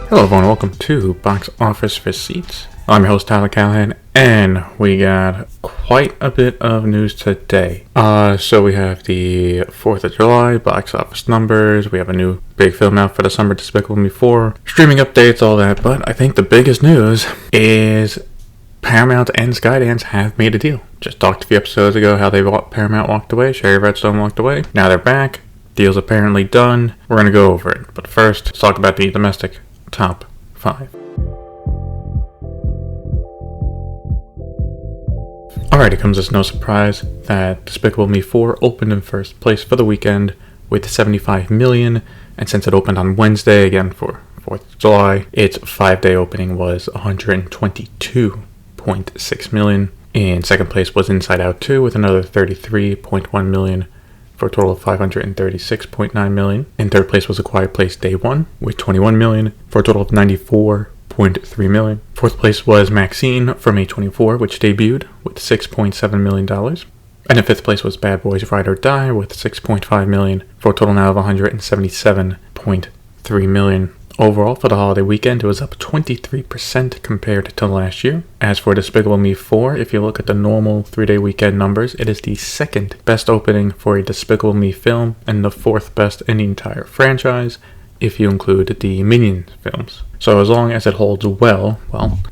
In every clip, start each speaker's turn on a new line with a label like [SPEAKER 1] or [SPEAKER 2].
[SPEAKER 1] Hello everyone, welcome to Box Office Receipts. I'm your host Tyler Callahan, and we got quite a bit of news today. So we have the 4th of July box office numbers, we have a new big film out for the summer, Despicable Me 4, streaming updates, all that, but I think the biggest news is Paramount and Skydance have made a deal. Just talked a few episodes ago how Paramount walked away, Sherry Redstone walked away, now they're back, deal's apparently done, we're going to go over it. But first, let's talk about the domestic top 5. Alright, it comes as no surprise that Despicable Me 4 opened in first place for the weekend with 75 million, and since it opened on Wednesday, again for 4th of July, its 5-day opening was 122.6 million. In second place was Inside Out 2 with another 33.1 million, for a total of 536.9 million. In third place was A Quiet Place Day 1 with 21 million, for a total of 94.3 million. Fourth place was Maxine from A24, which debuted with $6.7 million. And in fifth place was Bad Boys Ride or Die with 6.5 million, for a total now of 177.3 million. Overall, for the holiday weekend, it was up 23% compared to last year. As for Despicable Me 4, if you look at the normal 3-day weekend numbers, it is the second best opening for a Despicable Me film and the fourth best in the entire franchise, if you include the Minions films. So as long as it holds well,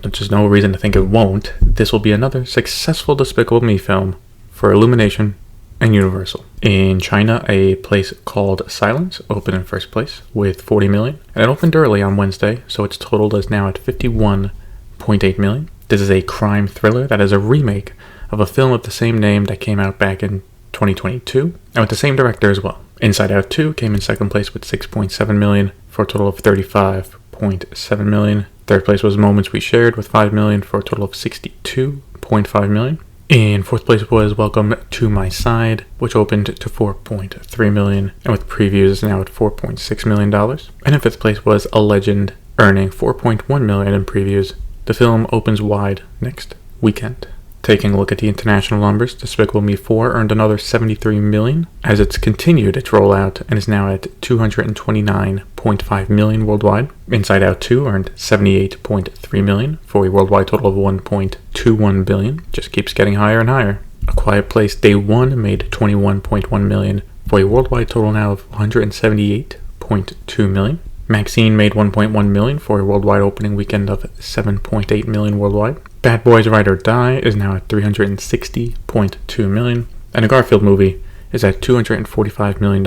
[SPEAKER 1] there's just no reason to think it won't, this will be another successful Despicable Me film for Illumination and Universal. In China, a place called Silence opened in first place with 40 million, and it opened early on Wednesday, so its total is now at 51.8 million. This is a crime thriller that is a remake of a film of the same name that came out back in 2022, and with the same director as well. Inside Out 2 came in second place with 6.7 million, for a total of 35.7 million. Third place was Moments We Shared with 5 million, for a total of 62.5 million. In fourth place was Welcome to My Side, which opened to 4.3 million, and with previews is now at $4.6 million. And in fifth place was A Legend, earning 4.1 million in previews. The film opens wide next weekend. Taking a look at the international numbers, Despicable Me 4 earned another 73 million as it's continued its rollout and is now at 229.5 million worldwide. Inside Out 2 earned 78.3 million for a worldwide total of 1.21 billion. Just keeps getting higher and higher. A Quiet Place Day 1 made 21.1 million for a worldwide total now of 178.2 million. Maxine made 1.1 million for a worldwide opening weekend of 7.8 million worldwide. Bad Boys Ride or Die is now at 360.2 million, and a Garfield movie is at $245 million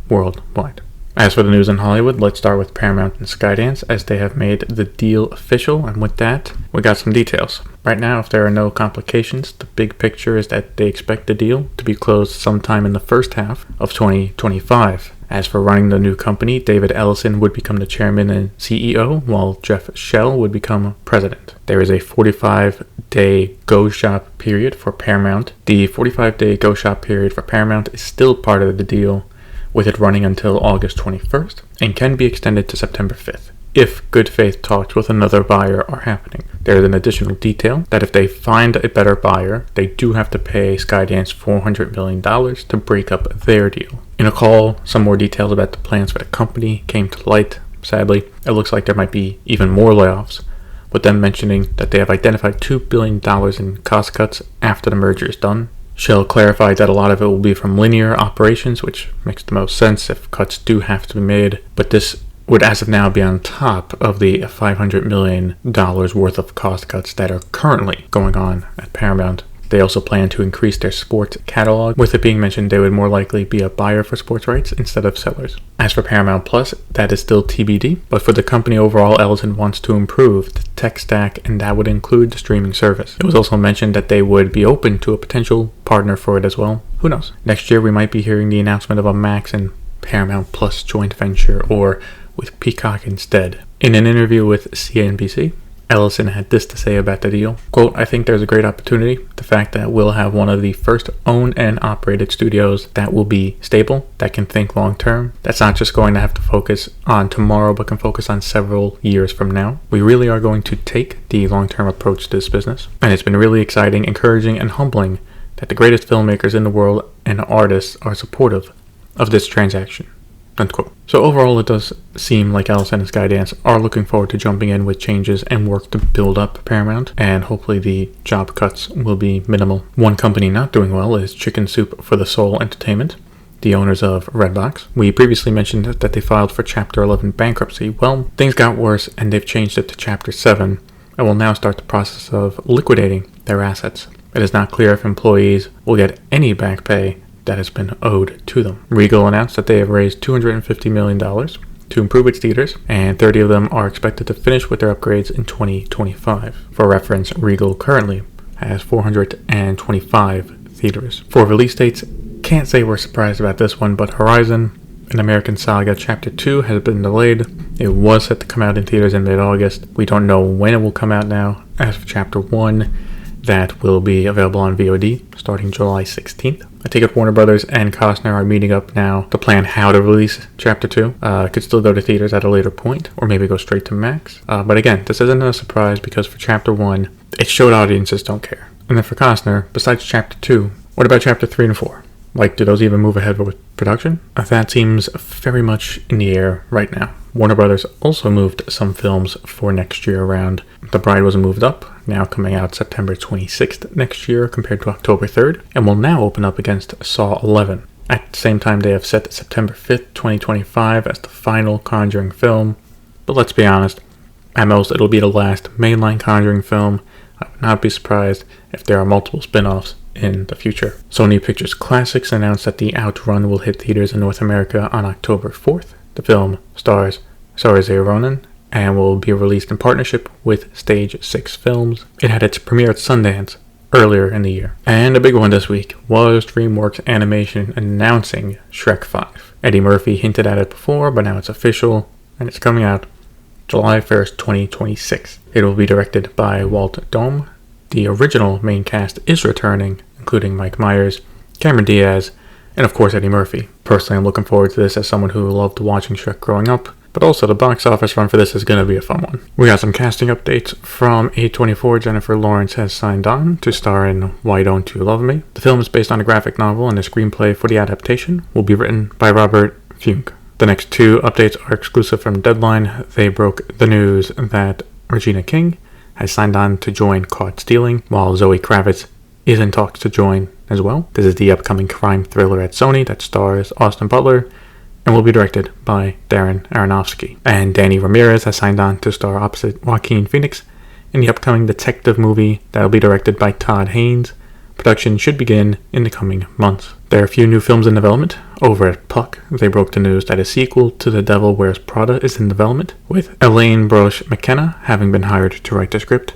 [SPEAKER 1] worldwide. As for the news in Hollywood, let's start with Paramount and Skydance, as they have made the deal official, and with that, we got some details. Right now, if there are no complications, the big picture is that they expect the deal to be closed sometime in the first half of 2025. As for running the new company, David Ellison would become the chairman and CEO, while Jeff Shell would become president. There is a 45-day go-shop period for Paramount. The 45-day go-shop period for Paramount is still part of the deal, with it running until August 21st, and can be extended to September 5th, if good faith talks with another buyer are happening. There is an additional detail that if they find a better buyer, they do have to pay Skydance $400 million to break up their deal. In a call, some more details about the plans for the company came to light. Sadly, it looks like there might be even more layoffs, with them mentioning that they have identified $2 billion in cost cuts after the merger is done. Shell clarified that a lot of it will be from linear operations, which makes the most sense if cuts do have to be made, but this would as of now be on top of the $500 million worth of cost cuts that are currently going on at Paramount. They also plan to increase their sports catalog, with it being mentioned they would more likely be a buyer for sports rights instead of sellers. As for Paramount Plus, that is still TBD, but for the company overall, Ellison wants to improve the tech stack, and that would include the streaming service. It was also mentioned that they would be open to a potential partner for it as well. Who knows? Next year we might be hearing the announcement of a Max and Paramount Plus joint venture, or with Peacock instead. In an interview with CNBC, Ellison had this to say about the deal. Quote, "I think there's a great opportunity. The fact that we'll have one of the first owned and operated studios that will be stable, that can think long term, that's not just going to have to focus on tomorrow, but can focus on several years from now. We really are going to take the long-term approach to this business. And it's been really exciting, encouraging, and humbling that the greatest filmmakers in the world and artists are supportive of this transaction." End quote. So overall, it does seem like Allison and Skydance are looking forward to jumping in with changes and work to build up Paramount, and hopefully the job cuts will be minimal. One company not doing well is Chicken Soup for the Soul Entertainment, the owners of Redbox. We previously mentioned that they filed for Chapter 11 bankruptcy. Well, things got worse and they've changed it to Chapter 7 and will now start the process of liquidating their assets. It is not clear if employees will get any back pay that has been owed to them. Regal announced that they have raised $250 million to improve its theaters, and 30 of them are expected to finish with their upgrades in 2025. For reference, Regal currently has 425 theaters. For release dates, can't say we're surprised about this one, but Horizon, An American Saga Chapter 2 has been delayed. It was set to come out in theaters in mid-August. We don't know when it will come out now. As for Chapter 1, that will be available on VOD starting July 16th. I take it Warner Brothers and Costner are meeting up now to plan how to release Chapter 2. Could still go to theaters at a later point, or maybe go straight to Max. But again, this isn't a surprise because for Chapter 1, it showed audiences don't care. And then for Costner, besides Chapter 2, what about Chapter 3 and 4? Like, do those even move ahead with production? That seems very much in the air right now. Warner Brothers also moved some films for next year around. The Bride was moved up, now coming out September 26th next year compared to October 3rd, and will now open up against Saw 11. At the same time, they have set September 5th, 2025 as the final Conjuring film. But let's be honest, at most it'll be the last mainline Conjuring film. I would not be surprised if there are multiple spin-offs in the future. Sony Pictures Classics announced that The Outrun will hit theaters in North America on October 4th. The film stars Saoirse Ronan and will be released in partnership with Stage 6 Films. It had its premiere at Sundance earlier in the year. And a big one this week was DreamWorks Animation announcing Shrek 5. Eddie Murphy hinted at it before, but now it's official and it's coming out July 1st, 2026. It will be directed by Walt Dome. The original main cast is returning, including Mike Myers, Cameron Diaz, and of course Eddie Murphy. Personally, I'm looking forward to this as someone who loved watching Shrek growing up, but also the box office run for this is going to be a fun one. We got some casting updates from A24. Jennifer Lawrence has signed on to star in Why Don't You Love Me. The film is based on a graphic novel, and the screenplay for the adaptation will be written by Robert Funk. The next two updates are exclusive from Deadline. They broke the news that Regina King has signed on to join Caught Stealing, while Zoe Kravitz is in talks to join as well. This is the upcoming crime thriller at Sony that stars Austin Butler and will be directed by Darren Aronofsky. And Danny Ramirez has signed on to star opposite Joaquin Phoenix in the upcoming detective movie that will be directed by Todd Haynes. Production should begin in the coming months. There are a few new films in development. Over at Puck, they broke the news that a sequel to The Devil Wears Prada is in development, with Elaine Brosh McKenna having been hired to write the script.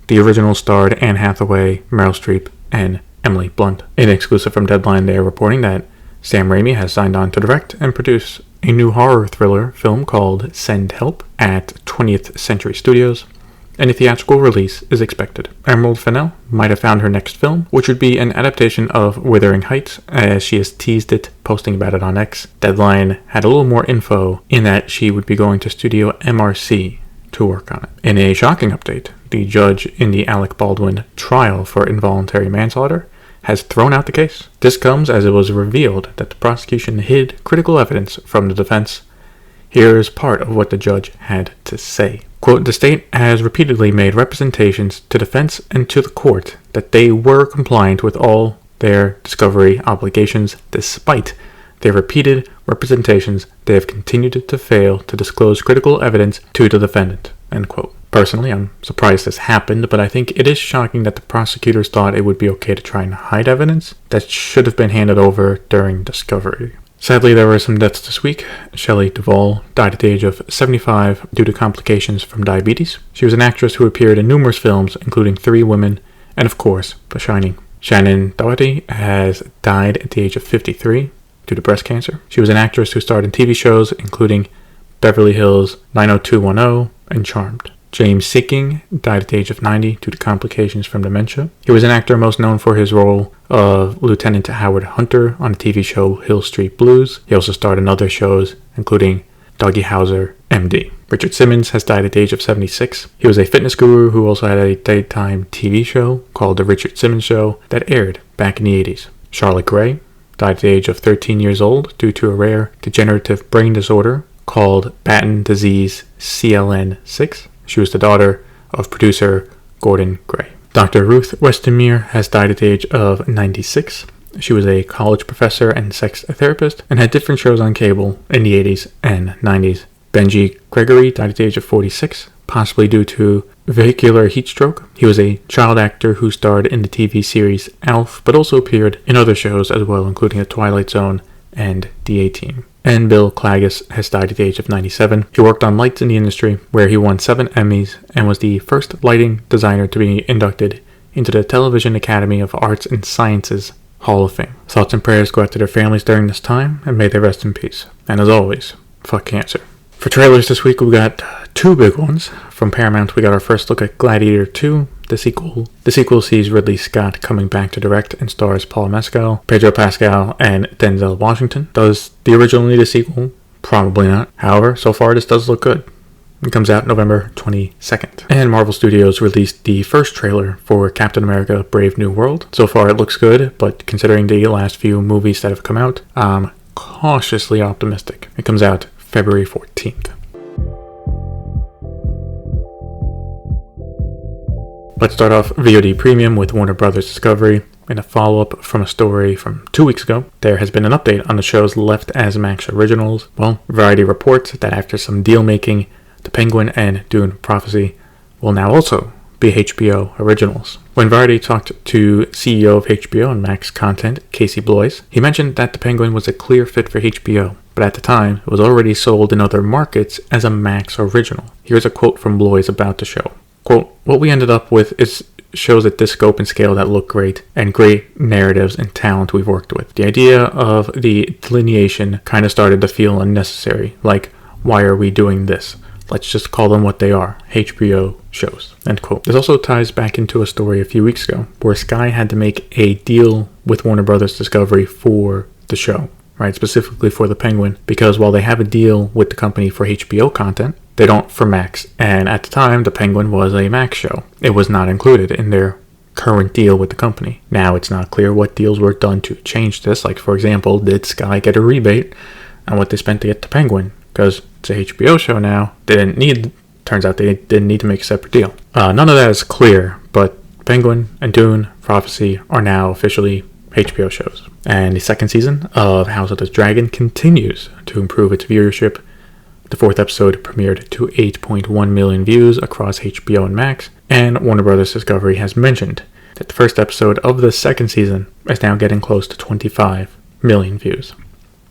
[SPEAKER 1] The original starred Anne Hathaway, Meryl Streep, and Emily Blunt. In exclusive from Deadline, they are reporting that Sam Raimi has signed on to direct and produce a new horror thriller film called Send Help at 20th Century Studios, and a theatrical release is expected. Emerald Fennell might have found her next film, which would be an adaptation of Wuthering Heights, as she has teased it, posting about it on X. Deadline had a little more info in that she would be going to Studio MRC to work on it. In a shocking update, the judge in the Alec Baldwin trial for involuntary manslaughter has thrown out the case. This comes as it was revealed that the prosecution hid critical evidence from the defense. Here's part of what the judge had to say. Quote, the state has repeatedly made representations to defense and to the court that they were compliant with all their discovery obligations. Despite their repeated representations, they have continued to fail to disclose critical evidence to the defendant, end quote. Personally, I'm surprised this happened, but I think it is shocking that the prosecutors thought it would be okay to try and hide evidence that should have been handed over during discovery. Sadly, there were some deaths this week. Shelley Duvall died at the age of 75 due to complications from diabetes. She was an actress who appeared in numerous films, including Three Women and, of course, The Shining. Shannon Doherty has died at the age of 53 due to breast cancer. She was an actress who starred in TV shows, including Beverly Hills 90210 and Charmed. James Sikking died at the age of 90 due to complications from dementia. He was an actor most known for his role of Lieutenant Howard Hunter on the TV show Hill Street Blues. He also starred in other shows, including Doggy Howser, MD. Richard Simmons has died at the age of 76. He was a fitness guru who also had a daytime TV show called The Richard Simmons Show that aired back in the 80s. Charlotte Gray died at the age of 13 years old due to a rare degenerative brain disorder called Batten disease CLN6. She was the daughter of producer Gordon Gray. Dr. Ruth Westenmeer has died at the age of 96. She was a college professor and sex therapist and had different shows on cable in the 80s and 90s. Benji Gregory died at the age of 46, possibly due to vehicular heat stroke. He was a child actor who starred in the TV series Alf, but also appeared in other shows as well, including The Twilight Zone and The A-Team. And Bill Klages has died at the age of 97. He worked on lights in the industry, where he won 7 Emmys and was the first lighting designer to be inducted into the Television Academy of Arts and Sciences Hall of Fame. Thoughts and prayers go out to their families during this time, and may they rest in peace. And as always, fuck cancer. For trailers this week, we got 2 big ones. From Paramount, we got our first look at Gladiator 2, the sequel. The sequel sees Ridley Scott coming back to direct and stars Paul Mescal, Pedro Pascal, and Denzel Washington. Does the original need a sequel? Probably not. However, so far this does look good. It comes out November 22nd. And Marvel Studios released the first trailer for Captain America Brave New World. So far it looks good, but considering the last few movies that have come out, I'm cautiously optimistic. It comes out February 14th. Let's start off VOD Premium with Warner Brothers Discovery. In a follow-up from a story from 2 weeks ago, there has been an update on the shows left as Max originals. Well, Variety reports that after some deal making, The Penguin and Dune Prophecy will now also be HBO originals. When Variety talked to CEO of HBO and Max Content, Casey Bloys, he mentioned that The Penguin was a clear fit for HBO, but at the time, it was already sold in other markets as a Max original. Here's a quote from Bloys about the show. Quote, "What we ended up with is shows at this scope and scale that look great, and great narratives and talent we've worked with. The idea of the delineation kind of started to feel unnecessary, like, why are we doing this? Let's just call them what they are, HBO shows." End quote. This also ties back into a story a few weeks ago, where Sky had to make a deal with Warner Brothers Discovery for the show, right, specifically for The Penguin, because while they have a deal with the company for HBO content, they don't for Max, and at the time, The Penguin was a Max show. It was not included in their current deal with the company. Now, it's not clear what deals were done to change this, like, for example, did Sky get a rebate on what they spent to get The Penguin? Because it's a HBO show now, turns out they didn't need to make a separate deal. None of that is clear, but Penguin and Dune Prophecy are now officially HBO shows. And the second season of House of the Dragon continues to improve its viewership. The 4th episode premiered to 8.1 million views across HBO and Max, and Warner Brothers Discovery has mentioned that the first episode of the second season is now getting close to 25 million views.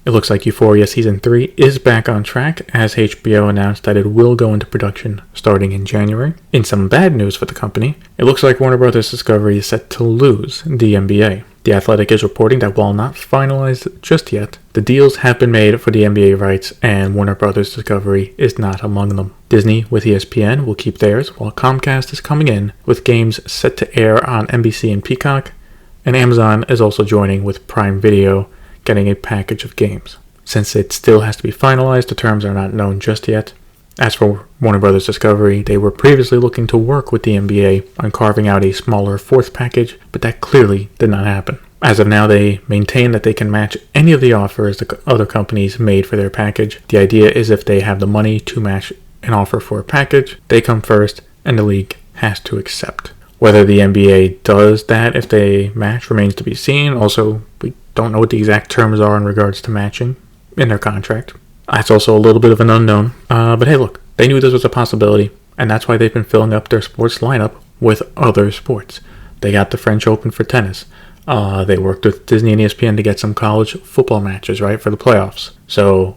[SPEAKER 1] It looks like Euphoria Season 3 is back on track, as HBO announced that it will go into production starting in January. In some bad news for the company, it looks like Warner Brothers Discovery is set to lose the NBA. The Athletic is reporting that while not finalized just yet, the deals have been made for the NBA rights, and Warner Brothers Discovery is not among them. Disney with ESPN will keep theirs, while Comcast is coming in with games set to air on NBC and Peacock, and Amazon is also joining with Prime Video, getting a package of games. Since it still has to be finalized, the terms are not known just yet. As for Warner Brothers Discovery, they were previously looking to work with the NBA on carving out a smaller 4th package, but that clearly did not happen. As of now, they maintain that they can match any of the offers the other companies made for their package. The idea is if they have the money to match an offer for a package, they come first, and the league has to accept. Whether the NBA does that if they match remains to be seen. Also, we don't know what the exact terms are in regards to matching in their contract. That's also a little bit of an unknown. But hey, look, they knew this was a possibility, and that's why they've been filling up their sports lineup with other sports. They got the French Open for tennis. They worked with Disney and ESPN to get some college football matches, right, for the playoffs. So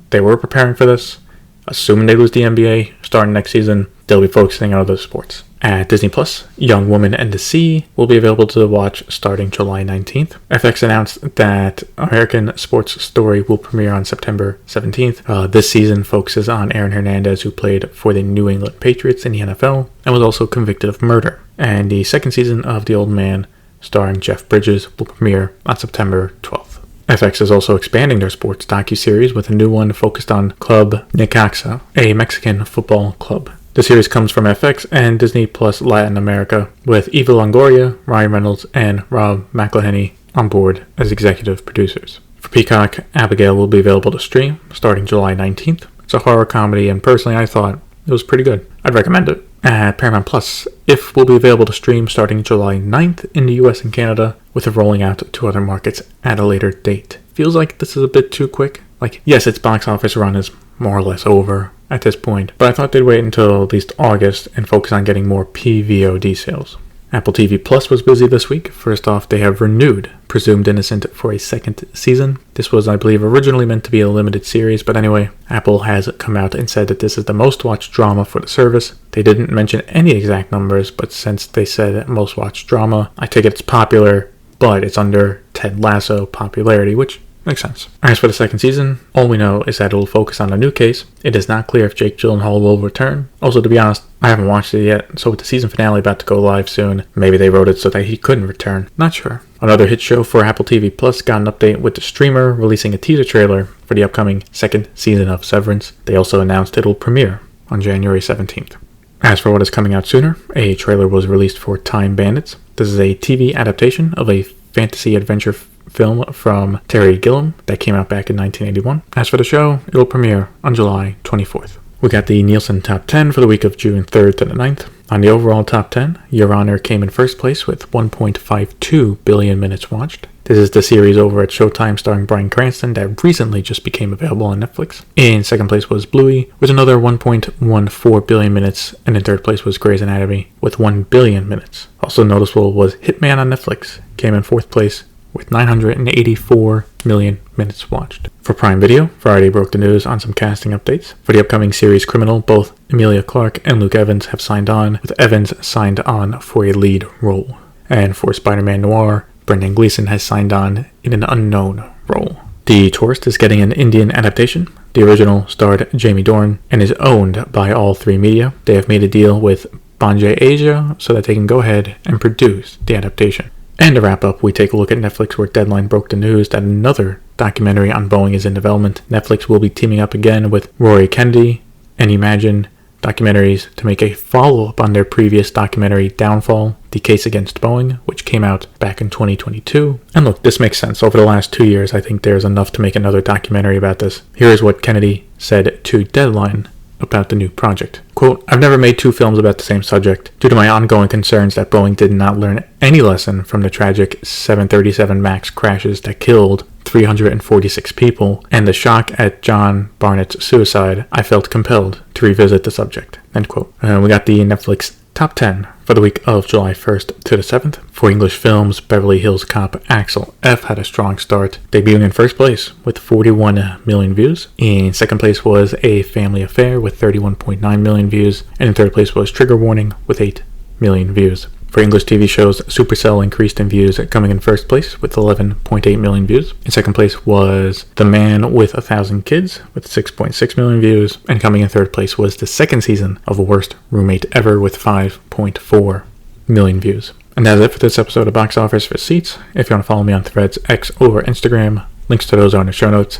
[SPEAKER 1] they were preparing for this. Assuming they lose the NBA starting next season, they'll be focusing on other sports. At Disney Plus, Young Woman and the Sea will be available to watch starting July 19th. FX announced that American Sports Story will premiere on September 17th. This season focuses on Aaron Hernandez, who played for the New England Patriots in the NFL and was also convicted of murder. And the second season of The Old Man, starring Jeff Bridges, will premiere on September 12th. FX is also expanding their sports docuseries with a new one focused on Club Necaxa, a Mexican football club. The series comes from FX and Disney Plus Latin America, with Eva Longoria, Ryan Reynolds, and Rob McElhenney on board as executive producers. For Peacock, Abigail will be available to stream starting July 19th. It's a horror comedy, and personally I thought it was pretty good. I'd recommend it. At Paramount Plus, If will be available to stream starting July 9th in the US and Canada, with it rolling out to other markets at a later date. Feels like this is a bit too quick. Like, yes, its box office run is more or less over at this point, but I thought they'd wait until at least August and focus on getting more PVOD sales. Apple TV Plus was busy this week. First off, they have renewed Presumed Innocent for a second season. This was, I believe, originally meant to be a limited series, but anyway, Apple has come out and said that this is the most watched drama for the service. They didn't mention any exact numbers, but since they said most watched drama, I take it it's popular, but it's under Ted Lasso popularity, which makes sense. As for the second season, all we know is that it will focus on a new case. It is not clear if Jake Gyllenhaal will return. Also, to be honest, I haven't watched it yet, so with the season finale about to go live soon, maybe they wrote it so that he couldn't return. Not sure. Another hit show for Apple TV Plus got an update with the streamer releasing a teaser trailer for the upcoming second season of Severance. They also announced it'll premiere on January 17th. As for what is coming out sooner, a trailer was released for Time Bandits. This is a TV adaptation of a fantasy adventure film from Terry Gilliam that came out back in 1981. As for the show, it'll premiere on July 24th. We got the Nielsen Top 10 for the week of June 3rd to the 9th. On the overall Top 10, Your Honor came in first place with 1.52 billion minutes watched. This is the series over at Showtime starring Bryan Cranston that recently just became available on Netflix. In second place was Bluey with another 1.14 billion minutes, and in third place was Grey's Anatomy with 1 billion minutes. Also noticeable was Hitman on Netflix, came in fourth place with 984 million minutes watched. For Prime Video, Friday broke the news on some casting updates. For the upcoming series Criminal, both Emilia Clarke and Luke Evans have signed on, with Evans signed on for a lead role. And for Spider-Man Noir, Brendan Gleeson has signed on in an unknown role. The Tourist is getting an Indian adaptation. The original starred Jamie Dornan and is owned by All 3 Media. They have made a deal with Banjay Asia so that they can go ahead and produce the adaptation. And to wrap up, we take a look at Netflix, where Deadline broke the news that another documentary on Boeing is in development. Netflix will be teaming up again with Rory Kennedy and Imagine Documentaries to make a follow-up on their previous documentary Downfall, The Case Against Boeing, which came out back in 2022. And look, this makes sense. Over the last 2 years, I think there's enough to make another documentary about this. Here is what Kennedy said to Deadline about the new project. Quote, "I've never made two films about the same subject due to my ongoing concerns that Boeing did not learn any lesson from the tragic 737 MAX crashes that killed 346 people and the shock at John Barnett's suicide. I felt compelled to revisit the subject." End quote. We got the Netflix Top 10 for the week of July 1st to the 7th. For English films, Beverly Hills Cop Axel F had a strong start, debuting in first place with 41 million views. In second place was A Family Affair with 31.9 million views. And in third place was Trigger Warning with 8 million views. For English TV shows, Supercell increased in views, coming in first place with 11.8 million views. In second place was The Man with 1,000 Kids with 6.6 million views. And coming in third place was the second season of Worst Roommate Ever with 5.4 million views. And that's it for this episode of Box Office Receipts. If you want to follow me on Threads, X, or Instagram, links to those are in the show notes.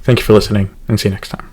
[SPEAKER 1] Thank you for listening, and see you next time.